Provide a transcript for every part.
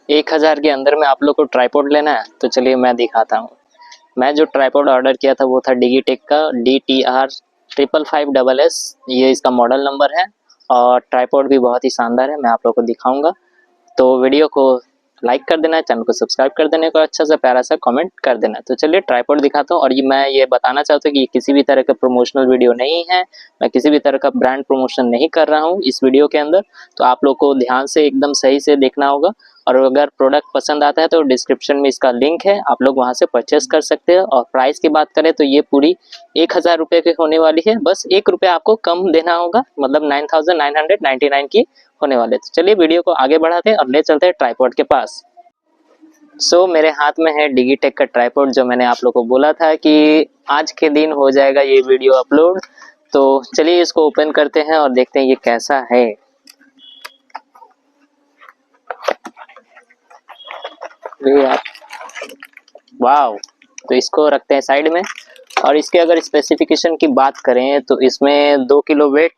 1000 के अंदर में आप लोग को ट्राइपॉड लेना है तो चलिए मैं दिखाता हूँ। मैं जो ट्राइपॉड ऑर्डर किया था वो था डिगीटेक का DTR555SS, ये इसका मॉडल नंबर है और ट्राइपॉड भी बहुत ही शानदार है, मैं आप लोग को दिखाऊंगा। तो वीडियो को लाइक कर देना है, चैनल को सब्सक्राइब कर देने को, अच्छा सा प्यारा सा कमेंट कर देना। तो चलिए ट्राइपॉड दिखाता हूँ। और मैं ये बताना चाहता हूँ कि ये किसी भी तरह का प्रमोशनल वीडियो नहीं है, मैं किसी भी तरह का ब्रांड प्रमोशन नहीं कर रहा हूँ इस वीडियो के अंदर। तो आप लोग को ध्यान से एकदम सही से देखना होगा और अगर प्रोडक्ट पसंद आता है तो डिस्क्रिप्शन में इसका लिंक है, आप लोग वहाँ से परचेस कर सकते हैं। और प्राइस की बात करें तो ये पूरी 1000 रुपये की होने वाली है, बस 1 रुपया आपको कम देना होगा, मतलब 9999 की होने वाले। तो चलिए वीडियो को आगे बढ़ाते हैं और ले चलते हैं ट्राइपॉड के पास। मेरे हाथ में है डिगीटेक का ट्राइपॉड, जो मैंने आप लोग को बोला था कि आज के दिन हो जाएगा ये वीडियो अपलोड। तो चलिए इसको ओपन करते हैं और देखते हैं ये कैसा है। वाव, तो इसको रखते हैं साइड में। और इसके अगर स्पेसिफिकेशन की बात करें तो इसमें 2 किलो वेट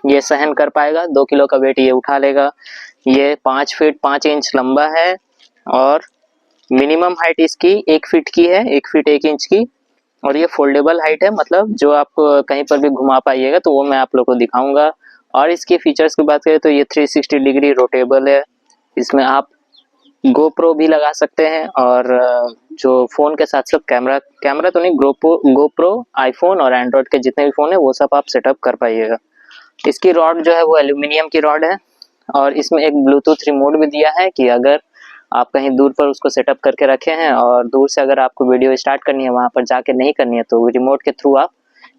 ये सहन कर पाएगा, 2 किलो का वेट ये उठा लेगा। ये 5 फीट 5 इंच लंबा है और मिनिमम हाइट इसकी 1 फीट की है, 1 फीट 1 इंच की। और ये फोल्डेबल हाइट है, मतलब जो आप कहीं पर भी घुमा पाइएगा तो वो मैं आप लोग को दिखाऊंगा। और इसके फीचर्स की बात करें तो ये 360 डिग्री रोटेबल है, इसमें आप गोप्रो भी लगा सकते हैं और जो फ़ोन के साथ साथ कैमरा तो नहीं, गोप्रो आईफोन और एंड्रॉयड के जितने भी फ़ोन है वो सब आप सेटअप कर पाइएगा। इसकी रॉड जो है वो एल्यूमिनियम की रॉड है और इसमें एक ब्लूटूथ रिमोट भी दिया है कि अगर आप कहीं दूर पर उसको सेटअप करके रखे हैं और दूर से अगर आपको वीडियो स्टार्ट करनी है, वहाँ पर जाके नहीं करनी है, तो रिमोट के थ्रू आप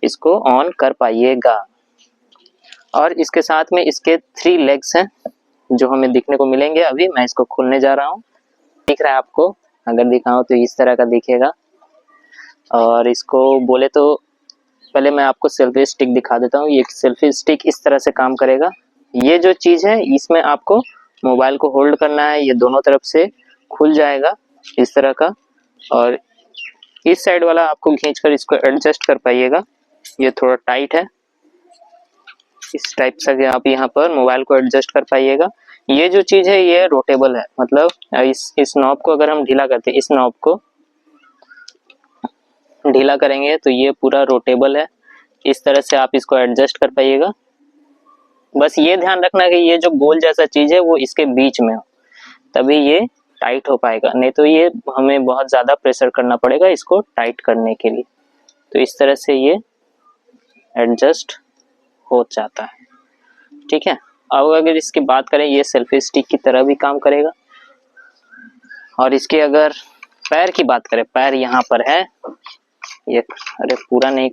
इसको ऑन कर पाइएगा। और इसके साथ में इसके 3 लेग्स हैं जो हमें दिखने को मिलेंगे। अभी मैं इसको खोलने जा रहा हूँ, दिख रहा है आपको? अगर दिखाऊं तो इस तरह का दिखेगा। और इसको बोले तो पहले मैं आपको सेल्फी स्टिक दिखा देता हूँ। ये सेल्फी स्टिक इस तरह से काम करेगा। ये जो चीज़ है इसमें आपको मोबाइल को होल्ड करना है, ये दोनों तरफ से खुल जाएगा इस तरह का। और इस साइड वाला आपको खींचकर इसको एडजस्ट कर पाइएगा, ये थोड़ा टाइट है, इस टाइप से आप यहाँ पर मोबाइल को एडजस्ट कर पाइएगा। ये जो चीज़ है ये रोटेबल है, मतलब इस नॉब को अगर हम ढीला करते हैं, इस नॉब को ढीला करेंगे तो ये पूरा रोटेबल है, इस तरह से आप इसको एडजस्ट कर पाइएगा। बस ये ध्यान रखना कि ये जो गोल जैसा चीज़ है वो इसके बीच में हो, तभी ये टाइट हो पाएगा, नहीं तो ये हमें बहुत ज़्यादा प्रेशर करना पड़ेगा इसको टाइट करने के लिए। तो इस तरह से ये एडजस्ट हो जाता है, ठीक है। अब अगर इसकी बात करें, ये सेल्फी स्टिक की तरह भी काम करेगा। और इसके अगर पैर की बात करें, पैर यहाँ पर है, ये अरे पूरा नहीं,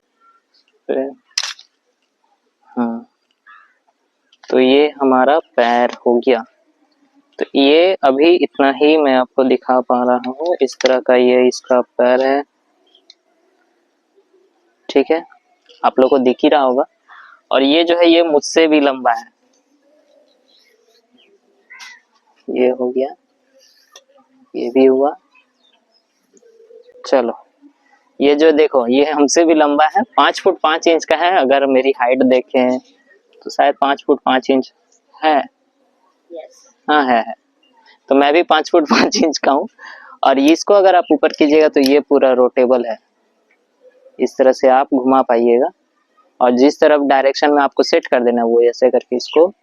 हाँ, तो ये हमारा पैर हो गया। तो ये अभी इतना ही मैं आपको दिखा पा रहा हूँ, इस तरह का ये इसका पैर है, ठीक है, आप लोग को दिख ही रहा होगा। और ये जो है ये मुझसे भी लंबा है, ये हो गया, ये भी हुआ। चलो ये जो देखो ये हमसे भी लंबा है, 5 फुट 5 इंच का है। अगर मेरी हाइट देखें तो शायद 5 फुट 5 इंच है। हाँ है। तो मैं भी 5 फुट 5 इंच का हूँ। और इसको अगर आप ऊपर कीजिएगा तो ये पूरा रोटेबल है, इस तरह से आप घुमा पाइएगा। और जिस तरफ डायरेक्शन में आपको सेट कर देना है वो ऐसे करके इसको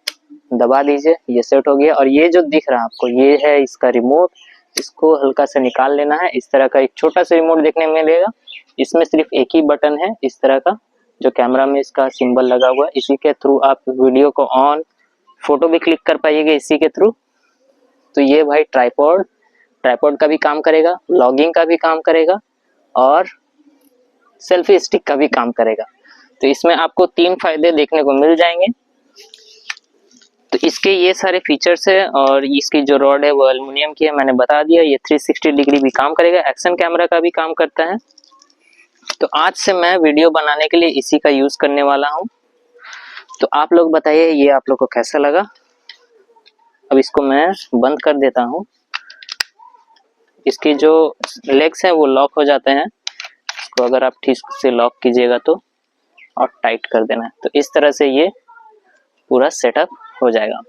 दबा दीजिए, ये सेट हो गया। और ये जो दिख रहा है आपको ये है इसका रिमोट, इसको हल्का से निकाल लेना है। इस तरह का एक छोटा सा रिमोट देखने में मिलेगा, इसमें सिर्फ एक ही बटन है इस तरह का, जो कैमरा में इसका सिंबल लगा हुआ है, इसी के थ्रू आप वीडियो को ऑन, फोटो भी क्लिक कर पाइएगा इसी के थ्रू। तो ये भाई ट्राइपॉड का भी काम करेगा, व्लॉगिंग का भी काम करेगा और सेल्फी स्टिक का भी काम करेगा। तो इसमें आपको 3 फायदे देखने को मिल जाएंगे। तो इसके ये सारे फीचर्स है और इसकी जो रॉड है वो एल्युमिनियम की है, मैंने बता दिया। ये 360 डिग्री भी काम करेगा, एक्शन कैमरा का भी काम करता है। तो आज से मैं वीडियो बनाने के लिए इसी का यूज करने वाला हूँ। तो आप लोग बताइए ये आप लोग को कैसा लगा। अब इसको मैं बंद कर देता हूँ। इसकी जो लेग्स हैं वो लॉक हो जाते हैं, इसको अगर आप ठीक से लॉक कीजिएगा तो, और टाइट कर देना है। तो इस तरह से ये पूरा सेटअप हो जाएगा।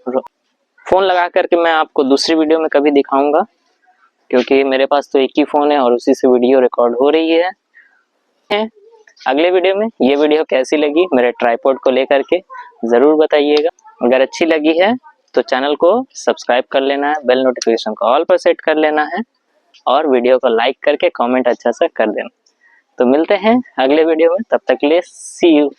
फ़ोन लगा करके मैं आपको दूसरी वीडियो में कभी दिखाऊंगा, क्योंकि मेरे पास तो एक ही फ़ोन है और उसी से वीडियो रिकॉर्ड हो रही है। अगले वीडियो में ये वीडियो कैसी लगी मेरे ट्राइपॉड को लेकर के ज़रूर बताइएगा। अगर अच्छी लगी है तो चैनल को सब्सक्राइब कर लेना है, बेल नोटिफिकेशन को ऑल पर सेट कर लेना है और वीडियो को लाइक करके कमेंट अच्छा सा कर देना। तो मिलते हैं अगले वीडियो में, तब तक के लिए सी यू।